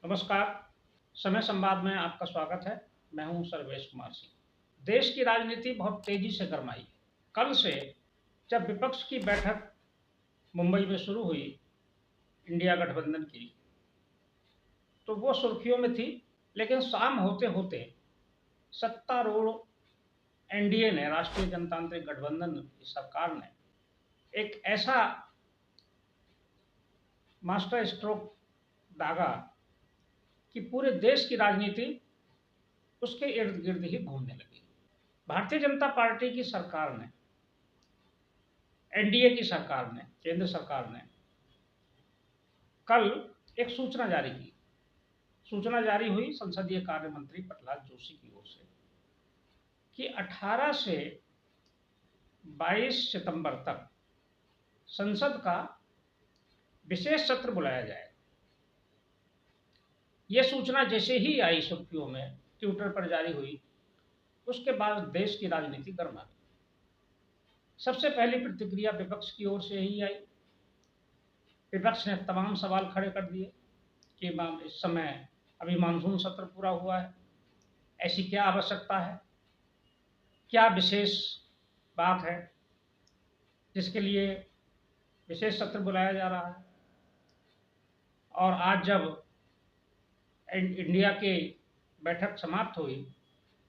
नमस्कार। समय संवाद में आपका स्वागत है। मैं हूं सर्वेश कुमार सिंह। देश की राजनीति बहुत तेजी से गरमाई है। कल से जब विपक्ष की बैठक मुंबई में शुरू हुई इंडिया गठबंधन की, तो वो सुर्खियों में थी। लेकिन शाम होते होते सत्तारूढ़ एनडीए ने, राष्ट्रीय जनतांत्रिक गठबंधन की सरकार ने, एक ऐसा मास्टर स्ट्रोक दागा कि पूरे देश की राजनीति उसके इर्द गिर्द ही घूमने लगी। भारतीय जनता पार्टी की सरकार ने, एनडीए की सरकार ने, केंद्र सरकार ने कल एक सूचना जारी की। सूचना जारी हुई संसदीय कार्य मंत्री प्रहलाद जोशी की ओर से कि 18 से 22 सितंबर तक संसद का विशेष सत्र बुलाया जाएगा। यह सूचना जैसे ही आई सुर्खियों में, ट्विटर पर जारी हुई, उसके बाद देश की राजनीति गर्मा गई। सबसे पहली प्रतिक्रिया विपक्ष की ओर से ही आई। विपक्ष ने तमाम सवाल खड़े कर दिए कि इस समय अभी मानसून सत्र पूरा हुआ है, ऐसी क्या आवश्यकता है, क्या विशेष बात है जिसके लिए विशेष सत्र बुलाया जा रहा है। और आज जब इंडिया की बैठक समाप्त हुई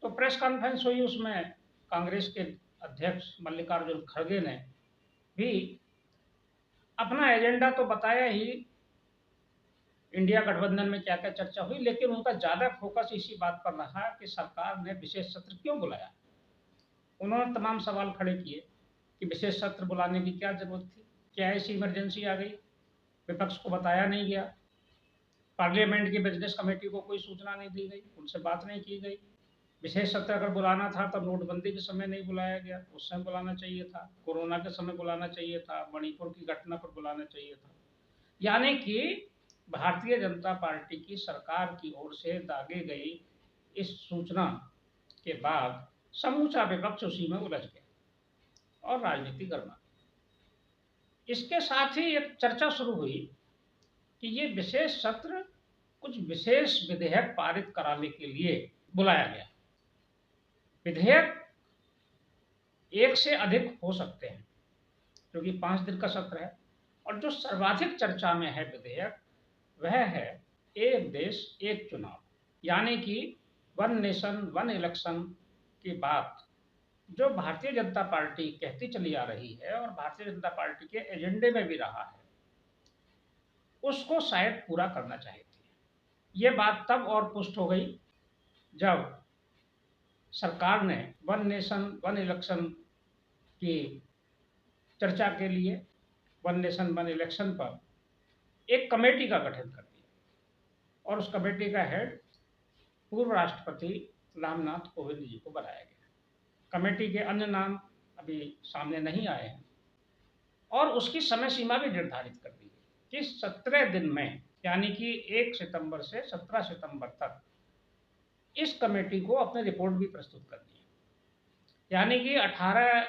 तो प्रेस कॉन्फ्रेंस हुई। उसमें कांग्रेस के अध्यक्ष मल्लिकार्जुन खड़गे ने भी अपना एजेंडा तो बताया ही, इंडिया गठबंधन में क्या क्या चर्चा हुई, लेकिन उनका ज्यादा फोकस इसी बात पर रहा कि सरकार ने विशेष सत्र क्यों बुलाया। उन्होंने तमाम सवाल खड़े किए कि विशेष सत्र बुलाने की क्या जरूरत थी, क्या ऐसी इमरजेंसी आ गई, विपक्ष को बताया नहीं गया, पार्लियामेंट की बिजनेस कमेटी को कोई सूचना नहीं दी गई, उनसे बात नहीं की गई। विशेष सत्र अगर बुलाना था तो नोटबंदी के समय नहीं बुलाया गया, उस समय बुलाना चाहिए था, कोरोना के समय बुलाना चाहिए था, मणिपुर की घटना पर बुलाना चाहिए था। यानी कि भारतीय जनता पार्टी की सरकार की ओर से दागी गई इस सूचना के बाद समूचा विपक्ष उसी में उलझ गया और राजनीति गर्मा। इसके साथ ही एक चर्चा शुरू हुई कि ये विशेष सत्र कुछ विशेष विधेयक पारित कराने के लिए बुलाया गया। विधेयक एक से अधिक हो सकते हैं क्योंकि 5 दिन का सत्र है। और जो सर्वाधिक चर्चा में है विधेयक, वह है एक देश एक चुनाव, यानी कि वन नेशन वन इलेक्शन की बात जो भारतीय जनता पार्टी कहती चली आ रही है और भारतीय जनता पार्टी के एजेंडे में भी रहा है, उसको शायद पूरा करना चाहती है। ये बात तब और पुष्ट हो गई जब सरकार ने वन नेशन वन इलेक्शन की चर्चा के लिए, वन नेशन वन इलेक्शन पर एक कमेटी का गठन कर दिया और उस कमेटी का हेड पूर्व राष्ट्रपति रामनाथ कोविंद जी को बनाया गया। कमेटी के अन्य नाम अभी सामने नहीं आए हैं और उसकी समय सीमा भी निर्धारित कर दी गई कि 17 दिन में, यानी कि 1 सितंबर से 17 सितंबर तक इस कमेटी को अपनी रिपोर्ट भी प्रस्तुत करनी है। यानी कि 18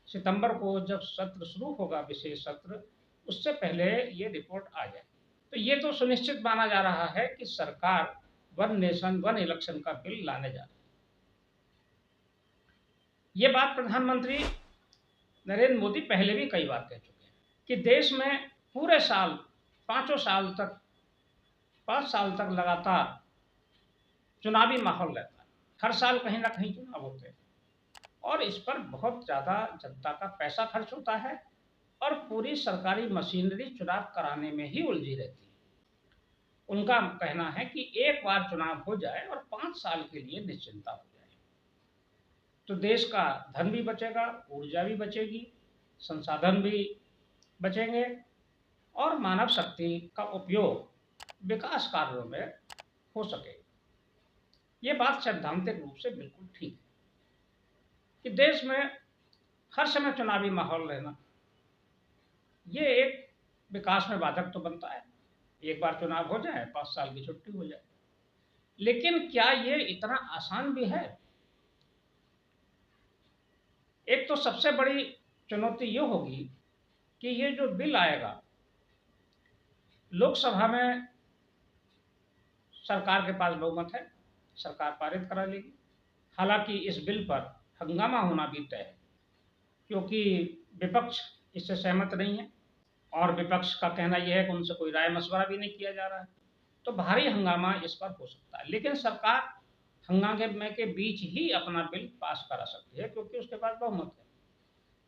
सितंबर को जब सत्र शुरू होगा, विशेष सत्र, उससे पहले ये रिपोर्ट आ जाए। तो ये तो सुनिश्चित माना जा रहा है कि सरकार वन नेशन वन इलेक्शन का बिल लाने जा रही है। ये बात प्रधानमंत्री नरेंद्र मोदी पहले भी कई बार कह चुके हैं कि देश में पूरे साल, पांचों साल तक, 5 साल तक लगातार चुनावी माहौल रहता है। हर साल कहीं ना कहीं चुनाव होते हैं और इस पर बहुत ज़्यादा जनता का पैसा खर्च होता है और पूरी सरकारी मशीनरी चुनाव कराने में ही उलझी रहती है। उनका कहना है कि एक बार चुनाव हो जाए और 5 साल के लिए निश्चिंता हो जाए तो देश का धन भी बचेगा, ऊर्जा भी बचेगी, संसाधन भी बचेंगे और मानव शक्ति का उपयोग विकास कार्यों में हो सके। ये बात सैद्धांतिक रूप से बिल्कुल ठीक है कि देश में हर समय चुनावी माहौल रहना, ये एक विकास में बाधक तो बनता है। एक बार चुनाव हो जाए, 5 साल की छुट्टी हो जाए, लेकिन क्या ये इतना आसान भी है? एक तो सबसे बड़ी चुनौती ये होगी कि ये जो बिल आएगा, लोकसभा में सरकार के पास बहुमत है, सरकार पारित करा लेगी। हालांकि इस बिल पर हंगामा होना भी तय है, क्योंकि विपक्ष इससे सहमत नहीं है और विपक्ष का कहना यह है कि उनसे कोई राय मशवरा भी नहीं किया जा रहा है। तो भारी हंगामा इस पर हो सकता है, लेकिन सरकार हंगामे के बीच ही अपना बिल पास करा सकती है, क्योंकि उसके पास बहुमत है।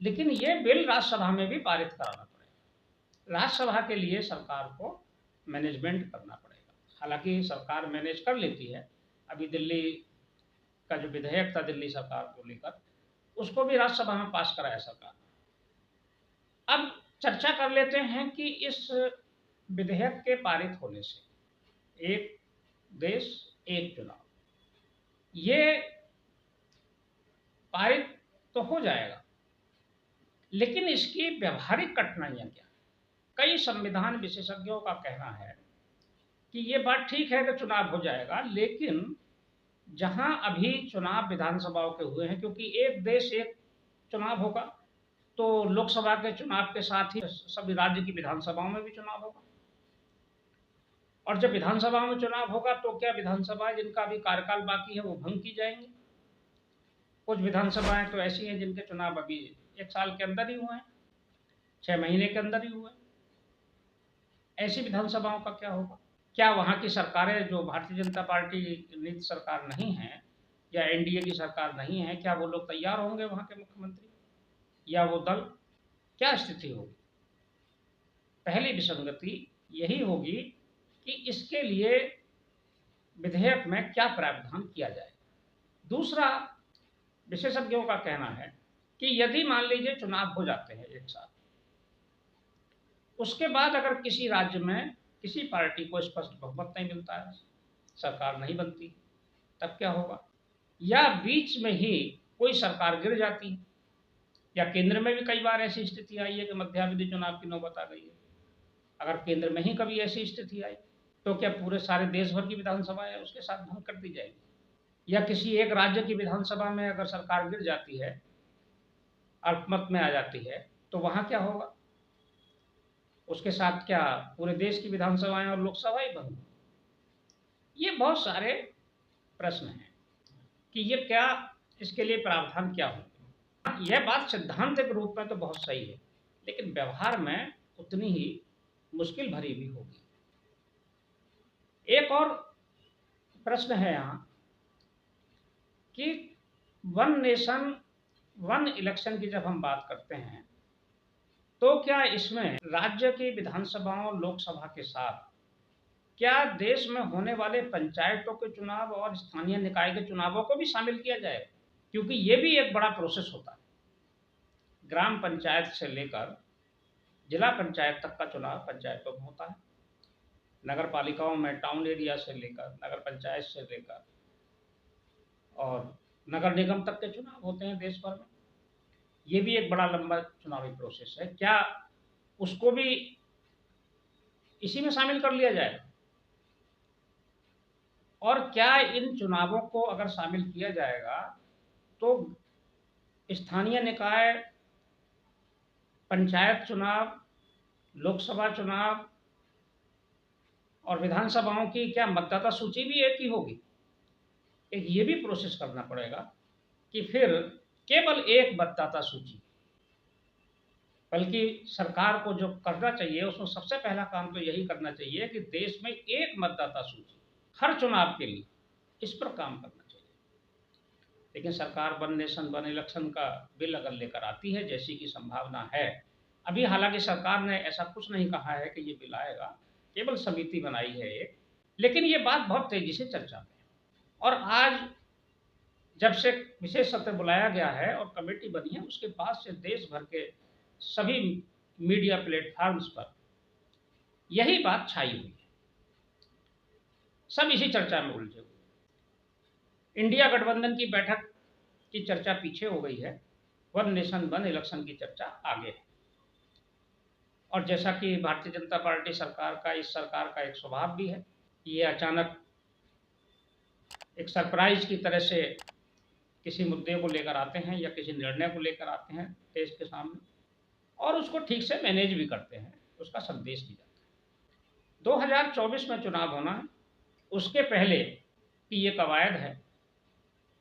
लेकिन ये बिल राज्यसभा में भी पारित कराना पड़ेगा। राज्यसभा के लिए सरकार को मैनेजमेंट करना पड़ेगा। हालांकि सरकार मैनेज कर लेती है। अभी दिल्ली का जो विधेयक था दिल्ली सरकार को लेकर, उसको भी राज्यसभा में पास कराया सरकार। अब चर्चा कर लेते हैं कि इस विधेयक के पारित होने से एक देश एक चुनाव, ये पारित तो हो जाएगा, लेकिन इसकी व्यावहारिक कठिनाइयां क्या? कई संविधान विशेषज्ञों का कहना है कि ये बात ठीक है कि चुनाव हो जाएगा, लेकिन जहां अभी चुनाव विधानसभाओं के हुए हैं, क्योंकि एक देश एक चुनाव होगा, तो लोकसभा के चुनाव के साथ ही सभी राज्य की विधानसभाओं में भी चुनाव होगा। और जब विधानसभा में चुनाव होगा तो क्या विधानसभाएं जिनका अभी कार्यकाल बाकी है वो भंग की जाएंगी? कुछ विधानसभाएं तो ऐसी हैं जिनके चुनाव अभी 1 साल के अंदर ही हुए हैं, 6 महीने के अंदर ही हुए हैं। ऐसी विधानसभाओं का क्या होगा? क्या वहाँ की सरकारें, जो भारतीय जनता पार्टी नीति सरकार नहीं है या एनडीए की सरकार नहीं है, क्या वो लोग तैयार होंगे वहाँ के मुख्यमंत्री या वो दल? क्या स्थिति होगी? पहली विसंगति यही होगी कि इसके लिए विधेयक में क्या प्रावधान किया जाए। दूसरा, विशेषज्ञों का कहना है कि यदि मान लीजिए चुनाव हो जाते हैं 1 साल, उसके बाद अगर किसी राज्य में किसी पार्टी को स्पष्ट बहुमत नहीं मिलता है, सरकार नहीं बनती, तब क्या होगा? या बीच में ही कोई सरकार गिर जाती है, या केंद्र में भी कई बार ऐसी स्थिति आई है कि मध्यावधि चुनाव की नौबत आ गई है। अगर केंद्र में ही कभी ऐसी स्थिति आई तो क्या पूरे सारे देश भर की विधानसभा है उसके साथ भंग कर दी जाएगी? या किसी एक राज्य की विधानसभा में अगर सरकार गिर जाती है, अल्पमत में आ जाती है, तो वहां क्या होगा? उसके साथ क्या पूरे देश की विधानसभाएं और लोकसभाएं भंग? ये बहुत सारे प्रश्न हैं कि ये क्या, इसके लिए प्रावधान क्या हो। यह बात सिद्धांत के रूप में तो बहुत सही है, लेकिन व्यवहार में उतनी ही मुश्किल भरी भी होगी। एक और प्रश्न है यहाँ कि वन नेशन वन इलेक्शन की जब हम बात करते हैं, तो क्या इसमें राज्य की विधानसभाओं लोकसभा के साथ क्या देश में होने वाले पंचायतों के चुनाव और स्थानीय निकाय के चुनावों को भी शामिल किया जाएगा? क्योंकि ये भी एक बड़ा प्रोसेस होता है। ग्राम पंचायत से लेकर जिला पंचायत तक का चुनाव पंचायतों में होता है। नगर पालिकाओं में टाउन एरिया से लेकर नगर पंचायत से लेकर और नगर निगम तक के चुनाव होते हैं देश भर में। ये भी एक बड़ा लंबा चुनावी प्रोसेस है। क्या उसको भी इसी में शामिल कर लिया जाएगा? और क्या इन चुनावों को अगर शामिल किया जाएगा तो स्थानीय निकाय, पंचायत चुनाव, लोकसभा चुनाव और विधानसभाओं की क्या मतदाता सूची भी एक ही होगी? एक ये भी प्रोसेस करना पड़ेगा कि फिर केवल एक मतदाता सूची, बल्कि सरकार को जो करना चाहिए उसमें सबसे पहला काम तो यही करना चाहिए कि देश में एक मतदाता सूची हर चुनाव के लिए, इस पर काम करना चाहिए। लेकिन सरकार वन नेशन वन इलेक्शन का बिल अगर लेकर आती है, जैसी की संभावना है अभी, हालांकि सरकार ने ऐसा कुछ नहीं कहा है कि ये बिल आएगा, केवल समिति बनाई है एक, लेकिन ये बात बहुत तेजी से चर्चा में है। और आज जब से विशेष सत्र बुलाया गया है और कमेटी बनी है, उसके बाद से देश भर के सभी मीडिया प्लेटफॉर्म्स पर यही बात छाई हुई है। सब इसी चर्चा में उलझे हुए। इंडिया गठबंधन की बैठक की चर्चा पीछे हो गई है, वन नेशन वन इलेक्शन की चर्चा आगे है। और जैसा कि भारतीय जनता पार्टी सरकार का, इस सरकार का एक स्वभाव भी है, ये अचानक एक सरप्राइज की तरह से किसी मुद्दे को लेकर आते हैं या किसी निर्णय को लेकर आते हैं देश के सामने, और उसको ठीक से मैनेज भी करते हैं, उसका संदेश भी जाता है। 2024 में चुनाव होना है, उसके पहले कि ये कवायद है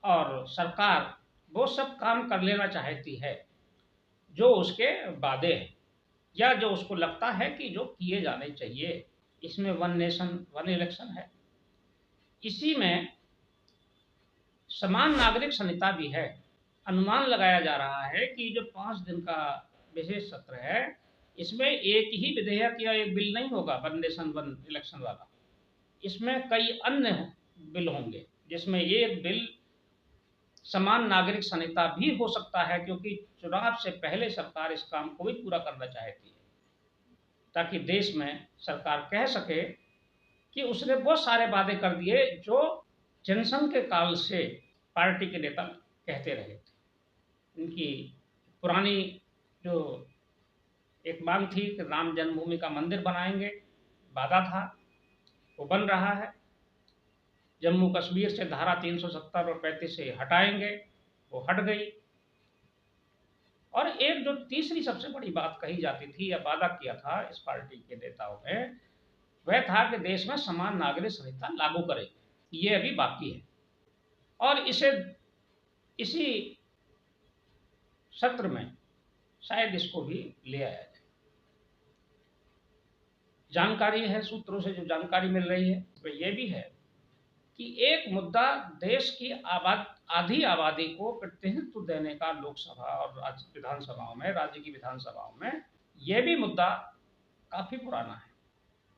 और सरकार वो सब काम कर लेना चाहती है जो उसके वादे हैं या जो उसको लगता है कि जो किए जाने चाहिए। इसमें वन नेशन वन इलेक्शन है। इसी में समान नागरिक संहिता भी है। अनुमान लगाया जा रहा है कि जो 5 दिन का विशेष सत्र है, इसमें एक ही विधेयक या एक बिल नहीं होगा वन नेशन वन इलेक्शन वाला। इसमें कई अन्य बिल होंगे, जिसमें एक बिल समान नागरिक संहिता भी हो सकता है, क्योंकि चुनाव से पहले सरकार इस काम को भी पूरा करना चाहती है, ताकि देश में सरकार कह सके कि उसने बहुत सारे वादे कर दिए जो जनसंघ के काल से पार्टी के नेता कहते रहे थे। इनकी पुरानी जो एक मांग थी कि राम जन्मभूमि का मंदिर बनाएंगे, वादा था, वो बन रहा है। जम्मू कश्मीर से धारा 370 और 35 से हटाएंगे, वो हट गई। और एक जो तीसरी सबसे बड़ी बात कही जाती थी या वादा किया था इस पार्टी के नेताओं ने, वह था कि देश में समान नागरिक संहिता लागू करेंगे। ये अभी बाकी है और इसे इसी सत्र में शायद इसको भी ले आया जाए। जानकारी है, सूत्रों से जो जानकारी मिल रही है वह ये भी है कि एक मुद्दा देश की आधी आबादी को प्रतिनिधित्व देने का लोकसभा और राज्य विधानसभाओं में, राज्य की विधानसभाओं में, यह भी मुद्दा काफी पुराना है।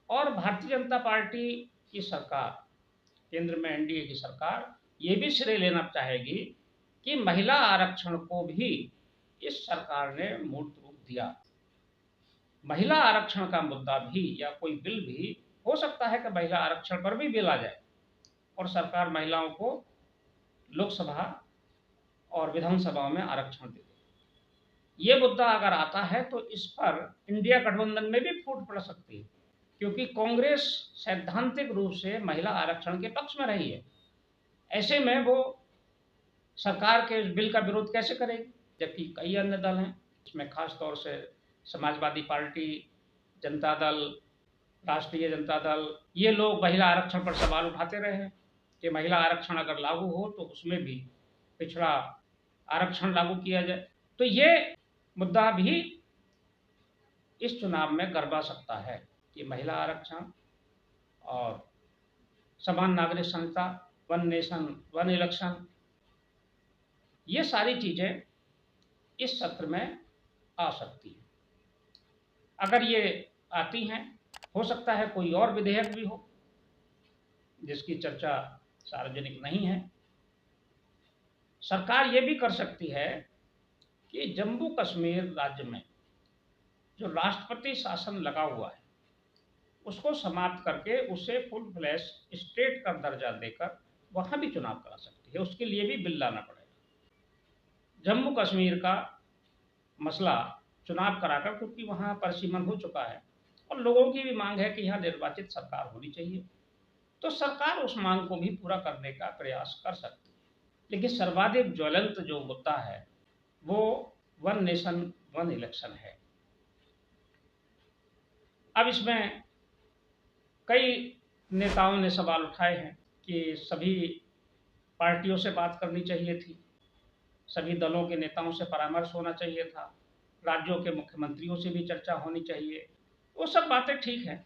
और भारतीय जनता पार्टी की सरकार, केंद्र में एनडीए की सरकार, ये भी श्रेय लेना चाहेगी कि महिला आरक्षण को भी इस सरकार ने मूर्त रूप दिया। महिला आरक्षण का मुद्दा भी या कोई बिल भी हो सकता है कि महिला आरक्षण पर भी बिल आ जाए और सरकार महिलाओं को लोकसभा और विधानसभाओं में आरक्षण दे दे। ये मुद्दा अगर आता है तो इस पर इंडिया गठबंधन में भी फूट पड़ सकती है, क्योंकि कांग्रेस सैद्धांतिक रूप से महिला आरक्षण के पक्ष में रही है। ऐसे में वो सरकार के इस बिल का विरोध कैसे करेगी, जबकि कई अन्य दल हैं, इसमें खास तौर से समाजवादी पार्टी, जनता दल, राष्ट्रीय जनता दल, ये लोग महिला आरक्षण पर सवाल उठाते रहे हैं कि महिला आरक्षण अगर लागू हो तो उसमें भी पिछड़ा आरक्षण लागू किया जाए। तो ये मुद्दा भी इस चुनाव में गड़बड़ा सकता है कि महिला आरक्षण और समान नागरिक संहिता, वन नेशन वन इलेक्शन, ये सारी चीजें इस सत्र में आ सकती हैं। अगर ये आती हैं, हो सकता है कोई और विधेयक भी हो जिसकी चर्चा सार्वजनिक नहीं है। सरकार ये भी कर सकती है कि जम्मू कश्मीर राज्य में जो राष्ट्रपति शासन लगा हुआ है उसको समाप्त करके उसे फुल फ्लैश स्टेट का दर्जा देकर वहां भी चुनाव करा सकती है। उसके लिए भी बिल लाना पड़ेगा। जम्मू कश्मीर का मसला चुनाव कराकर, क्योंकि वहां परिसीमन हो चुका है और लोगों की भी मांग है कि यहाँ निर्वाचित सरकार होनी चाहिए, तो सरकार उस मांग को भी पूरा करने का प्रयास कर सकती है। लेकिन सर्वाधिक ज्वलंत जो मुद्दा है वो वन नेशन वन इलेक्शन है। अब इसमें कई नेताओं ने सवाल उठाए हैं कि सभी पार्टियों से बात करनी चाहिए थी, सभी दलों के नेताओं से परामर्श होना चाहिए था, राज्यों के मुख्यमंत्रियों से भी चर्चा होनी चाहिए। वो सब बातें ठीक है,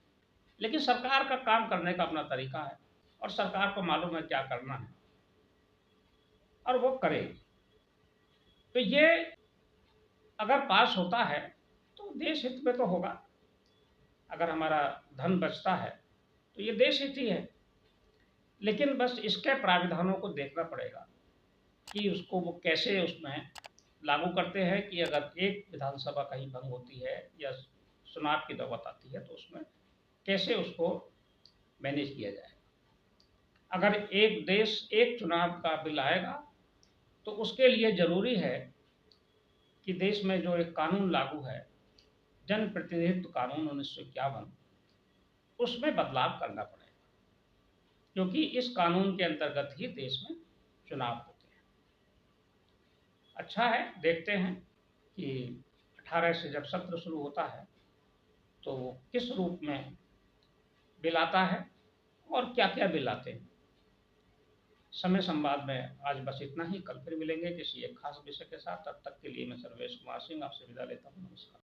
लेकिन सरकार का काम करने का अपना तरीका है और सरकार को मालूम है क्या करना है और वो करेगी। तो ये अगर पास होता है तो देश हित में तो होगा। अगर हमारा धन बचता है तो ये देश हित ही है, लेकिन बस इसके प्राविधानों को देखना पड़ेगा कि उसको वो कैसे उसमें लागू करते हैं कि अगर एक विधानसभा कहीं भंग होती है या चुनाव की नौबत आती है तो उसमें कैसे उसको मैनेज किया जाए। अगर एक देश एक चुनाव का बिल आएगा तो उसके लिए ज़रूरी है कि देश में जो एक कानून लागू है, जन प्रतिनिधित्व कानून 1951, उसमें बदलाव करना पड़ेगा, क्योंकि इस कानून के अंतर्गत ही देश में चुनाव होते हैं। अच्छा है, देखते हैं कि 18 से जब सत्र शुरू होता है तो किस रूप में बिल आता है और क्या-क्या बिल आते हैं। समय संवाद में आज बस इतना ही, कल फिर मिलेंगे किसी एक खास विषय के साथ। तब तक के लिए मैं सर्वेश कुमार सिंह आपसे विदा लेता हूँ। नमस्कार।